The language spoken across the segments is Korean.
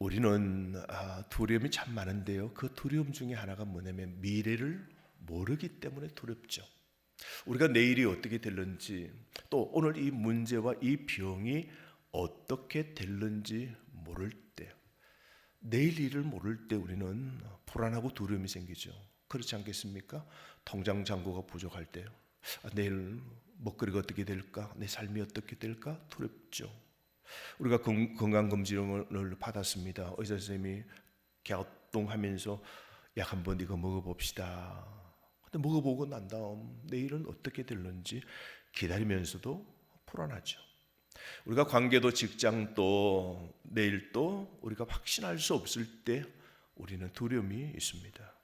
우리는 두려움이 참 많은데요. 그 두려움 중에 하나가 뭐냐면 미래를 모르기 때문에 두렵죠. 우리가 내일이 어떻게 될는지, 또 오늘 이 문제와 이 병이 어떻게 될는지 모를 때, 내일 일을 모를 때 우리는 불안하고 두려움이 생기죠. 그렇지 않겠습니까? 통장 잔고가 부족할 때, 내일 먹거리가 어떻게 될까? 내 삶이 어떻게 될까? 두렵죠. 우리가 건강검진을 받았습니다. 의사 선생님이 갸우뚱하면서 약 한번 이거 먹어봅시다. 근데 먹어보고 난 다음 내일은 어떻게 될는지 기다리면서도 불안하죠. 우리가 관계도 직장도 내일도 우리가 확신할 수 없을 때 우리는 두려움이 있습니다.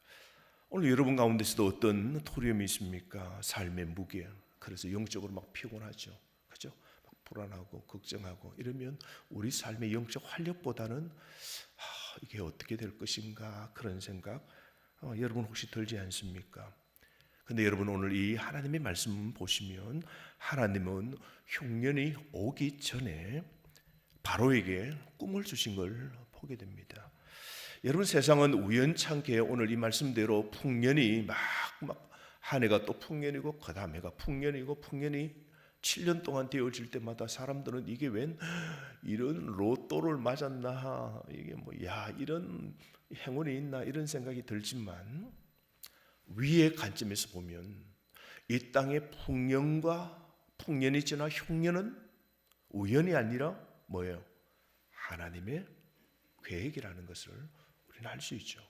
오늘 여러분 가운데서도 어떤 두려움이 있습니까? 삶의 무게. 그래서 영적으로 막 피곤하죠. 그죠? 막 불안하고 걱정하고 이러면 우리 삶의 영적 활력보다는 이게 어떻게 될 것인가 그런 생각 여러분 혹시 들지 않습니까? 근데 여러분 오늘 이 하나님의 말씀 보시면 하나님은 흉년이 오기 전에 바로에게 꿈을 주신 걸 보게 됩니다. 여러분 세상은 우연찮게 오늘 이 말씀대로 풍년이 막 한 해가 또 풍년이고 그 다음 해가 풍년이고 풍년이 7년 동안 되어질 때마다 사람들은 이게 웬 이런 로또를 맞았나 이게 이런 행운이 있나 이런 생각이 들지만 위의 관점에서 보면 이 땅의 풍년이 지나 흉년은 우연이 아니라 뭐예요? 하나님의 계획이라는 것을 우리는 알 수 있죠.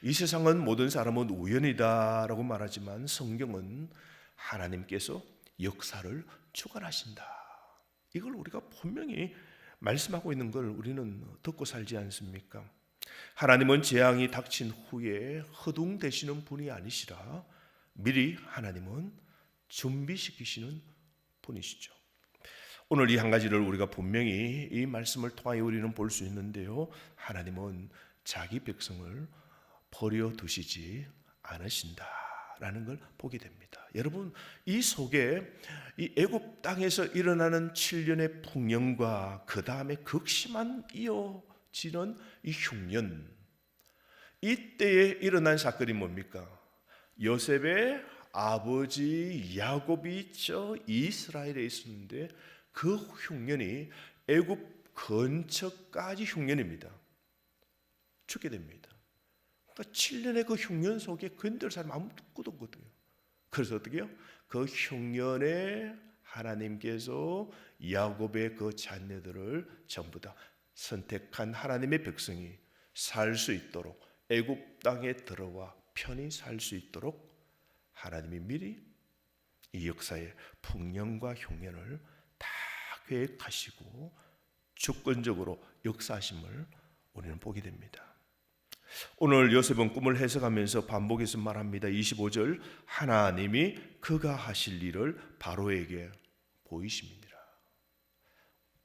이 세상은 모든 사람은 우연이다라고 말하지만 성경은 하나님께서 역사를 주관하신다. 이걸 우리가 분명히 말씀하고 있는 걸 우리는 듣고 살지 않습니까? 하나님은 재앙이 닥친 후에 허둥대시는 분이 아니시라 미리 하나님은 준비시키시는 분이시죠. 오늘 이 한 가지를 우리가 분명히 이 말씀을 통하여 우리는 볼 수 있는데요. 하나님은 자기 백성을 버려두시지 않으신다라는 걸 보게 됩니다. 여러분 이 속에 이 애굽 땅에서 일어나는 7년의 풍년과 그 다음에 극심한 이어지는 이 흉년, 이때에 일어난 사건이 뭡니까? 요셉의 아버지 야곱이 저 이스라엘에 있었는데 그 흉년이 애굽 근처까지 흉년입니다. 죽게 됩니다. 그러니까 7년의 그 흉년 속에 건들 사람 아무것도 없거든요. 그래서 어떻게 해요? 그 흉년에 하나님께서 야곱의 그 자녀들을 전부 다 선택한 하나님의 백성이 살 수 있도록 애굽 땅에 들어와 편히 살 수 있도록 하나님이 미리 이 역사의 풍년과 흉년을 다 계획하시고 주권적으로 역사하심을 우리는 보게 됩니다. 오늘 요셉은 꿈을 해석하면서 반복해서 말합니다. 25절 하나님이 그가 하실 일을 바로에게 보이심이니라.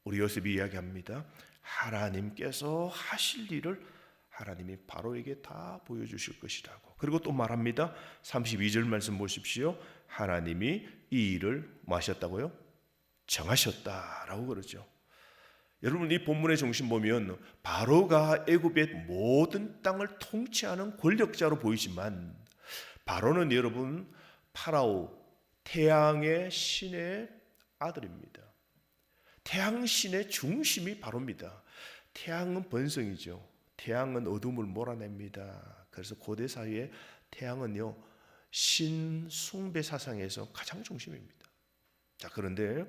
우리 요셉이 이야기합니다. 하나님께서 하실 일을 하나님이 바로에게 다 보여주실 것이라고. 그리고 또 말합니다. 32절 말씀 보십시오. 하나님이 이 일을 뭐 하셨다고요? 정하셨다라고 그러죠. 여러분 이 본문의 중심 보면 바로가 애굽의 모든 땅을 통치하는 권력자로 보이지만 바로는 여러분 파라오 태양의 신의 아들입니다. 태양신의 중심이 바로입니다. 태양은 번성이죠. 태양은 어둠을 몰아냅니다. 그래서 고대 사회에 태양은요 신 숭배 사상에서 가장 중심입니다. 자, 그런데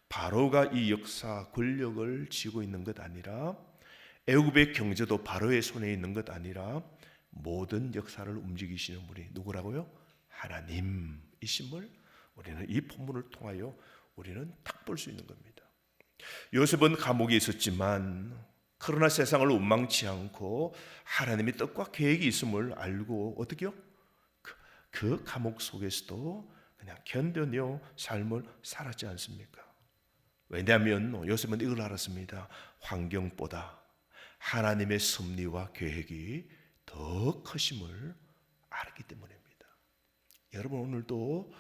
바로가 이 역사 권력을 쥐고 있는 것 아니라 애굽의 경제도 바로의 손에 있는 것 아니라 모든 역사를 움직이시는 분이 누구라고요? 하나님이심을 우리는 이 본문을 통하여 우리는 딱 볼 수 있는 겁니다. 요셉은 감옥에 있었지만 그러나 세상을 원망치 않고 하나님의 뜻과 계획이 있음을 알고 어떻게요? 그 감옥 속에서도 그냥 견뎌내어 삶을 살았지 않습니까? 왜냐하면 요셉은 이걸 알았습니다. 환경보다 하나님의 섭리와 계획이 더 크심을 알았기 때문입니다. 여러분 오늘도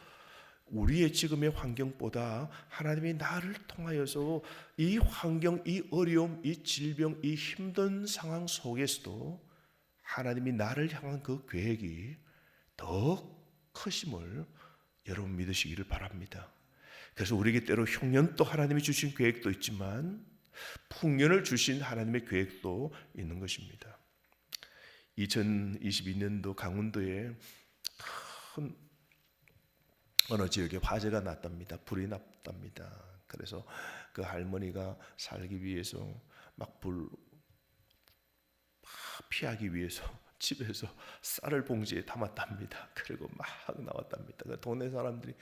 우리의 지금의 환경보다 하나님이 나를 통하여서 이 환경, 이 어려움, 이 질병, 이 힘든 상황 속에서도 하나님이 나를 향한 그 계획이 더 크심을 여러분 믿으시기를 바랍니다. 그래서 우리에게 때로 흉년도 하나님이 주신 계획도 있지만 풍년을 주신 하나님의 계획도 있는 것입니다. 2022년도 강원도에 큰 어느 지역에 화재가 났답니다. 불이 났답니다. 그래서 그 할머니가 살기 위해서 막 피하기 위해서 집에서 쌀을 봉지에 담았답니다. 그리고 막 나왔답니다. 그 동네 사람들이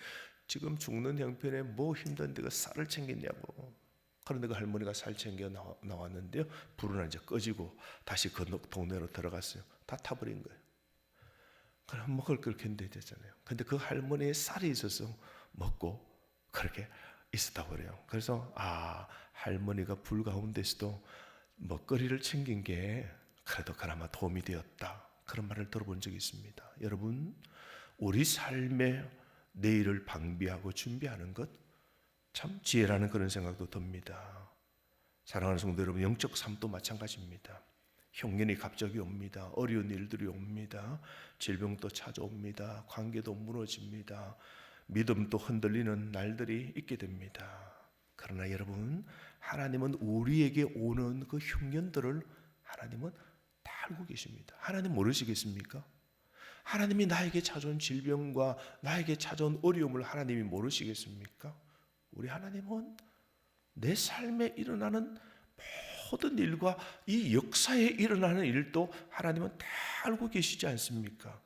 지금 죽는 형편에 뭐 힘든데 그 쌀을 챙겼냐고. 그런데 그 할머니가 쌀 챙겨 나왔는데요, 불은 이제 꺼지고 다시 그 동네로 들어갔어요. 다 타버린 거예요. 그럼 먹을 걸 견뎌야 되잖아요. 근데 그 할머니의 쌀이 있어서 먹고 그렇게 있었다고 그래요. 그래서 할머니가 불 가운데서도 먹거리를 챙긴 게 그래도 그나마 도움이 되었다, 그런 말을 들어본 적이 있습니다. 여러분, 우리 삶의 내일을 방비하고 준비하는 것 참 지혜라는 그런 생각도 듭니다. 사랑하는 성도 여러분, 영적 삶도 마찬가지입니다. 흉년이 갑자기 옵니다. 어려운 일들이 옵니다. 질병도 찾아옵니다. 관계도 무너집니다. 믿음도 흔들리는 날들이 있게 됩니다. 그러나 여러분, 하나님은 우리에게 오는 그 흉년들을 하나님은 다 알고 계십니다. 하나님 모르시겠습니까? 하나님이 나에게 찾아온 질병과 나에게 찾아온 어려움을 하나님이 모르시겠습니까? 우리 하나님은 내 삶에 일어나는 모든 일과 이 역사에 일어나는 일도 하나님은 다 알고 계시지 않습니까?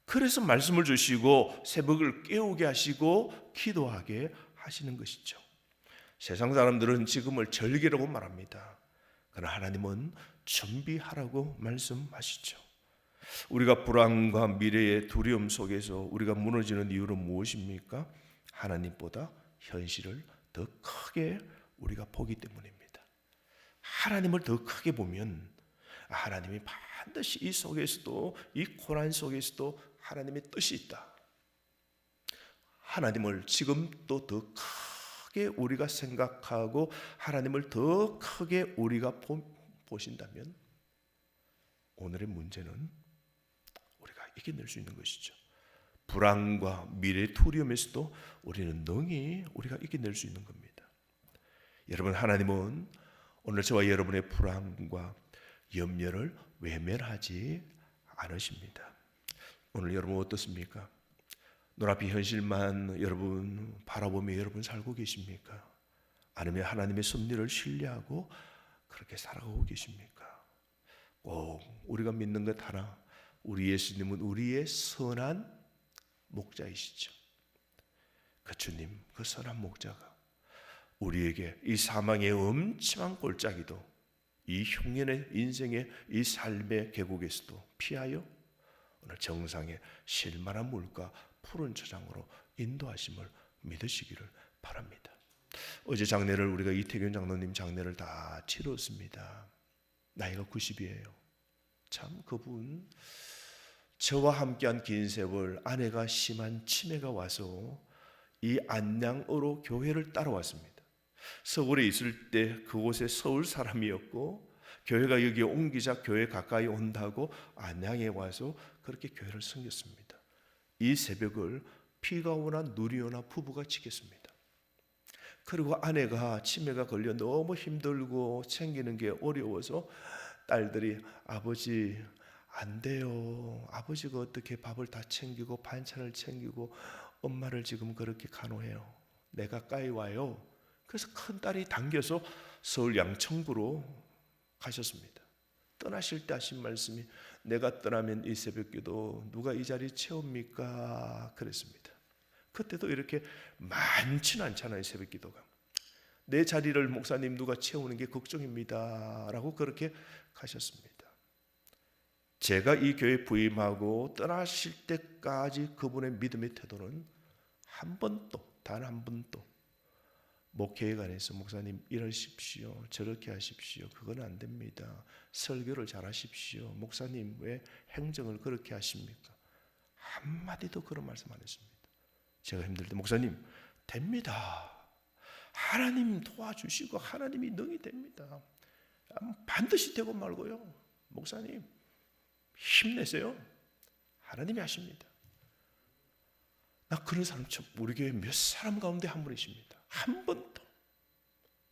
그래서 말씀을 주시고 새벽을 깨우게 하시고 기도하게 하시는 것이죠. 세상 사람들은 지금을 절기라고 말합니다. 그러나 하나님은 준비하라고 말씀하시죠. 우리가 불안과 미래의 두려움 속에서 우리가 무너지는 이유는 무엇입니까? 하나님보다 현실을 더 크게 우리가 보기 때문입니다. 하나님을 더 크게 보면 하나님이 반드시 이 속에서도, 이 고난 속에서도 하나님의 뜻이 있다. 하나님을 지금도 더 크게 우리가 생각하고 하나님을 더 크게 우리가 보신다면 오늘의 문제는 우리가 이겨낼 수 있는 것이죠. 불안과 미래의 두려움에서도 우리는 능히 우리가 이겨낼 수 있는 겁니다. 여러분, 하나님은 오늘 저와 여러분의 불안과 염려를 외면하지 않으십니다. 오늘 여러분 어떻습니까? 눈앞의 현실만 여러분 바라보며 여러분 살고 계십니까? 아니면 하나님의 섭리를 신뢰하고 그렇게 살아가고 계십니까? 꼭 우리가 믿는 것 하나, 우리 예수님은 우리의 선한 목자이시죠. 그 주님, 그 선한 목자가 우리에게 이 사망의 엄침한 골짜기도, 이 흉년의 인생의 이 삶의 계곡에서도 피하여 오늘 정상의 실만한 물과 푸른 초장으로 인도하심을 믿으시기를 바랍니다. 어제 장례를 우리가 이태균 장로님 장례를 다 치렀습니다. 나이가 90이에요. 참 그분, 저와 함께한 긴 세월 아내가 심한 치매가 와서 이 안양으로 교회를 따라왔습니다. 서울에 있을 때 그곳에 서울 사람이었고 교회가 여기에 옮기자 교회 가까이 온다고 안양에 와서 그렇게 교회를 섬겼습니다. 이 새벽을 비가 오나 눈이 오나 부부가 지켰습니다. 그리고 아내가 치매가 걸려 너무 힘들고 챙기는 게 어려워서 딸들이 아버지 안 돼요. 아버지가 어떻게 밥을 다 챙기고 반찬을 챙기고 엄마를 지금 그렇게 간호해요. 내가 가까이 와요. 그래서 큰딸이 당겨서 서울 양천구로 가셨습니다. 떠나실 때 하신 말씀이 내가 떠나면 이 새벽기도 누가 이 자리 채웁니까? 그랬습니다. 그때도 이렇게 많지는 않잖아요. 새벽기도가. 내 자리를 목사님 누가 채우는 게 걱정입니다 라고 그렇게 가셨습니다. 제가 이 교회 부임하고 떠나실 때까지 그분의 믿음의 태도는 한 번도, 단 한 번도 목회에 관해서 목사님 이러십시오, 저렇게 하십시오, 그건 안 됩니다, 설교를 잘 하십시오, 목사님 왜 행정을 그렇게 하십니까? 한마디도 그런 말씀 안 했습니다. 제가 힘들 때 목사님 됩니다. 하나님 도와주시고 하나님이 능히 됩니다. 반드시 되고 말고요. 목사님 힘내세요. 하나님이 하십니다. 나 그런 사람 참 우리 교회 몇 사람 가운데 한 분이십니다. 한 번도.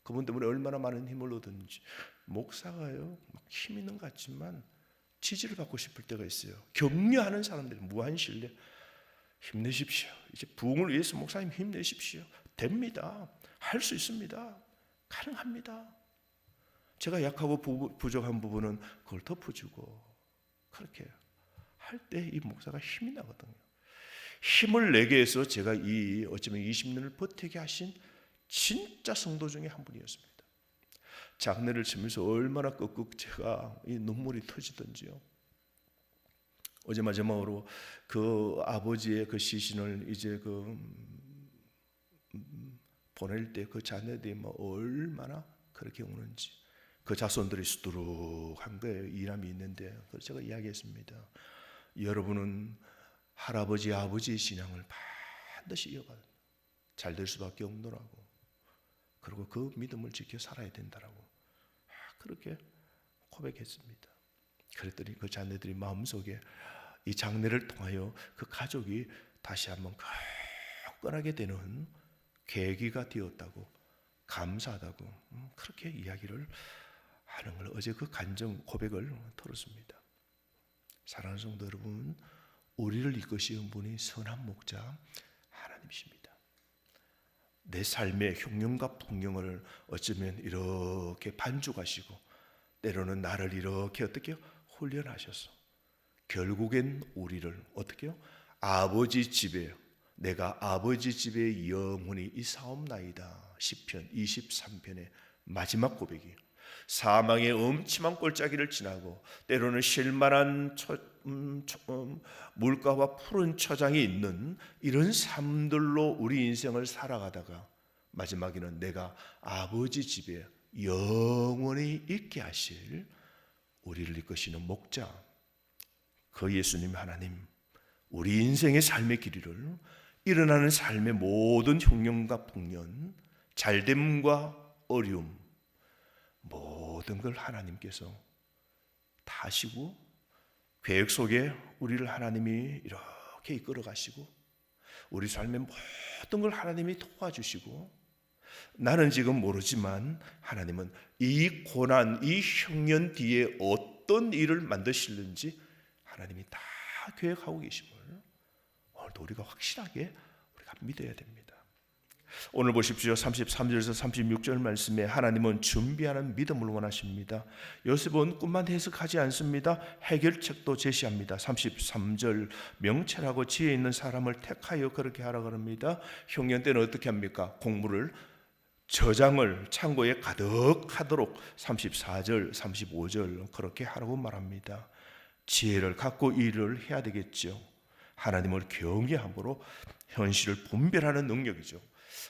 그분 때문에 얼마나 많은 힘을 얻었는지. 목사가요 막 힘 있는 것 같지만 지지를 받고 싶을 때가 있어요. 격려하는 사람들 무한신뢰. 힘내십시오. 이제 부흥을 위해서 목사님 힘내십시오. 됩니다. 할 수 있습니다. 가능합니다. 제가 약하고 부족한 부분은 그걸 덮어주고 그렇게 할 때 이 목사가 힘이 나거든요. 힘을 내게 해서 제가 이 어쩌면 20년을 버티게 하신 진짜 성도 중에 한 분이었습니다. 장례를 치면서 얼마나 끄끄 제가 이 눈물이 터지던지요. 어제 마지막으로 그 아버지의 그 시신을 이제 보낼 때 그 자녀들이 뭐 얼마나 그렇게 우는지 그 자손들이 수두룩한 거예요. 이람이 있는데 그래서 제가 이야기했습니다. 여러분은 할아버지 아버지의 신앙을 반드시 이어가야 잘 될 수밖에 없노라고. 그리고 그 믿음을 지켜 살아야 된다라고 그렇게 고백했습니다. 그랬더니 그 자녀들이 마음속에 이 장례를 통하여 그 가족이 다시 한번 끈하게 되는 계기가 되었다고, 감사하다고 그렇게 이야기를 하는 걸 어제 그 간증 고백을 들었습니다. 사랑하는 성도 여러분, 우리를 이끄시는 분이 선한 목자 하나님이십니다. 내 삶의 흉년과 풍년을 어쩌면 이렇게 반죽하시고 때로는 나를 이렇게 어떻게 훈련하셔서 결국엔 우리를 어떻게 아버지 집에, 내가 아버지 집에 영원히 이사옵나이다. 시편 23편의 마지막 고백이 사망의 음침한 골짜기를 지나고 때로는 쉴만한 물가와 푸른 초장이 있는 이런 삶들로 우리 인생을 살아가다가 마지막에는 내가 아버지 집에 영원히 있게 하실 우리를 이끄시는 목자, 그 예수님 하나님, 우리 인생의 삶의 길이를 일어나는 삶의 모든 흉년과 풍년, 잘됨과 어려움, 모든 걸 하나님께서 다 하시고 계획 속에 우리를 하나님이 이렇게 이끌어 가시고 우리 삶의 모든 걸 하나님이 도와주시고 나는 지금 모르지만 하나님은 이 고난, 이 흉년 뒤에 어떤 일을 만드시는지 하나님이 다 계획하고 계심을 오늘도 우리가 확실하게 우리가 믿어야 됩니다. 오늘 보십시오. 33절에서 36절 말씀에 하나님은 준비하는 믿음을 원하십니다. 요셉은 꿈만 해석하지 않습니다. 해결책도 제시합니다. 33절 명철하고 지혜 있는 사람을 택하여 그렇게 하라 그럽니다. 흉년 때는 어떻게 합니까? 곡물을 저장을 창고에 가득하도록 34절 35절 그렇게 하라고 말합니다. 지혜를 갖고 일을 해야 되겠죠. 하나님을 경외함으로 현실을 분별하는 능력이죠.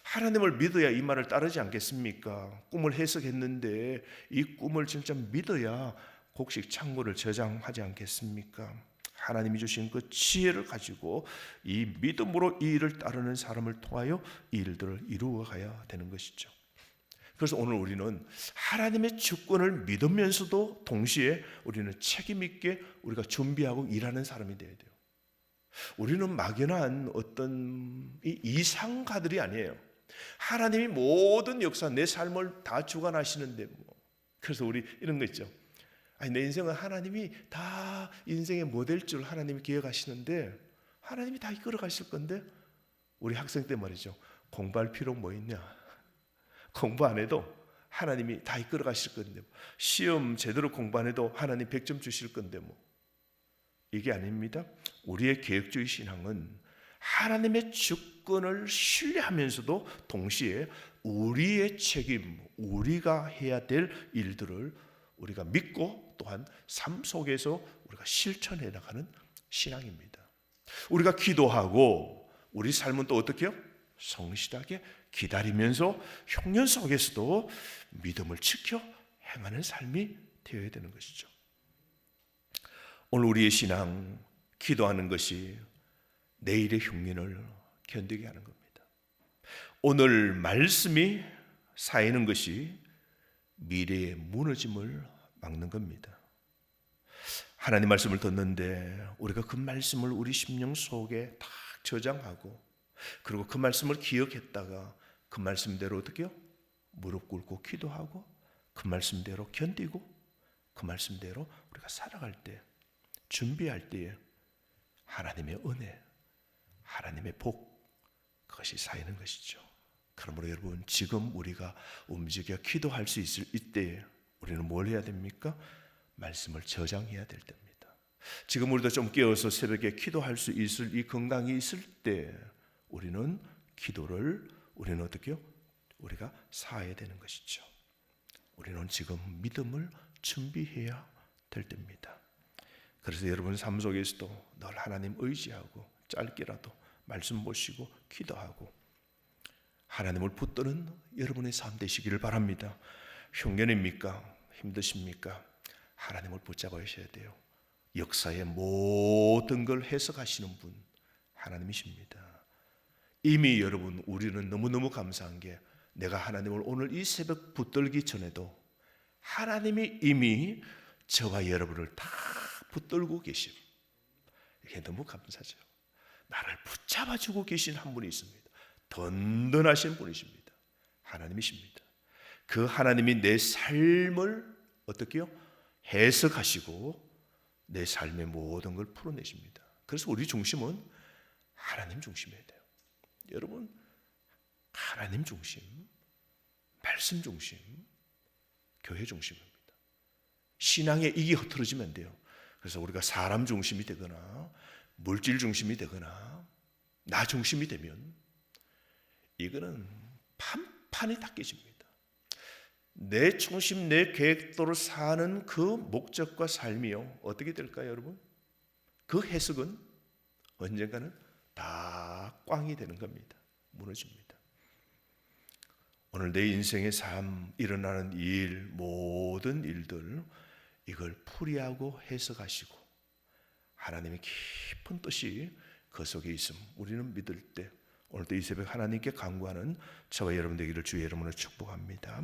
하나님을 믿어야 이 말을 따르지 않겠습니까? 꿈을 해석했는데 이 꿈을 진짜 믿어야 곡식 창고를 저장하지 않겠습니까? 하나님이 주신 그 지혜를 가지고 이 믿음으로 이 일을 따르는 사람을 통하여 이 일들을 이루어 가야 되는 것이죠. 그래서 오늘 우리는 하나님의 주권을 믿으면서도 동시에 우리는 책임 있게 우리가 준비하고 일하는 사람이 돼야 돼요. 우리는 막연한 어떤 이상가들이 아니에요. 하나님이 모든 역사 내 삶을 다 주관하시는데 그래서 우리 이런 거 있죠. 아니, 내 인생은 하나님이 다 인생의 모델 줄 하나님이 기억하시는데 하나님이 다 이끌어 가실 건데 우리 학생 때 말이죠. 공부할 필요 뭐 있냐? 공부 안 해도 하나님이 다 이끌어 가실 건데 시험 제대로 공부 안 해도 하나님 100점 주실 건데 이게 아닙니다. 우리의 계획주의 신앙은 하나님의 주권을 신뢰하면서도 동시에 우리의 책임, 우리가 해야 될 일들을 우리가 믿고 또한 삶 속에서 우리가 실천해 나가는 신앙입니다. 우리가 기도하고 우리 삶은 또 어떻게 해요? 성실하게 기다리면서 흉년 속에서도 믿음을 지켜 행하는 삶이 되어야 되는 것이죠. 오늘 우리의 신앙, 기도하는 것이 내일의 흉년을 견디게 하는 겁니다. 오늘 말씀이 쌓이는 것이 미래의 무너짐을 막는 겁니다. 하나님 말씀을 듣는데 우리가 그 말씀을 우리 심령 속에 딱 저장하고, 그리고 그 말씀을 기억했다가 그 말씀대로 어떻게요? 무릎 꿇고 기도하고, 그 말씀대로 견디고, 그 말씀대로 우리가 살아갈 때, 준비할 때에 하나님의 은혜, 하나님의 복, 그것이 쌓이는 것이죠. 그러므로 여러분, 지금 우리가 움직여 기도할 수 있을 이때에 우리는 뭘 해야 됩니까? 말씀을 저장해야 될 때입니다. 지금 우리도 좀 깨어서 새벽에 기도할 수 있을 이 건강이 있을 때 우리는 기도를 어떻게요? 우리가 쌓아야 되는 것이죠. 우리는 지금 믿음을 준비해야 될 때입니다. 그래서 여러분 삶 속에서도 늘 하나님 의지하고 짧게라도 말씀 보시고 기도하고 하나님을 붙드는 여러분의 삶 되시기를 바랍니다. 흉년입니까? 힘드십니까? 하나님을 붙잡으셔야 돼요. 역사의 모든 걸 해석하시는 분 하나님이십니다. 이미 여러분, 우리는 너무너무 감사한 게, 내가 하나님을 오늘 이 새벽 붙들기 전에도 하나님이 이미 저와 여러분을 다 붙들고 계심, 이게 너무 감사죠. 나를 붙잡아주고 계신 한 분이 있습니다. 든든하신 분이십니다. 하나님이십니다. 그 하나님이 내 삶을 어떻게요? 해석하시고 내 삶의 모든 걸 풀어내십니다. 그래서 우리 중심은 하나님 중심이어야 돼요. 여러분, 하나님 중심, 말씀 중심, 교회 중심입니다. 신앙에 이게 흐트러지면 안 돼요. 그래서 우리가 사람 중심이 되거나 물질 중심이 되거나 나 중심이 되면 이거는 판판이 다 깨집니다. 내 중심, 내 계획대로 사는 그 목적과 삶이요, 어떻게 될까요, 여러분? 그 해석은 언젠가는 다 꽝이 되는 겁니다. 무너집니다. 오늘 내 인생의 삶, 일어나는 일, 모든 일들, 이걸 풀이하고 해석하시고 하나님의 깊은 뜻이 그 속에 있음 우리는 믿을 때, 오늘도 이 새벽 하나님께 간구하는 저와 여러분 되기를 주의 이름으로 축복합니다.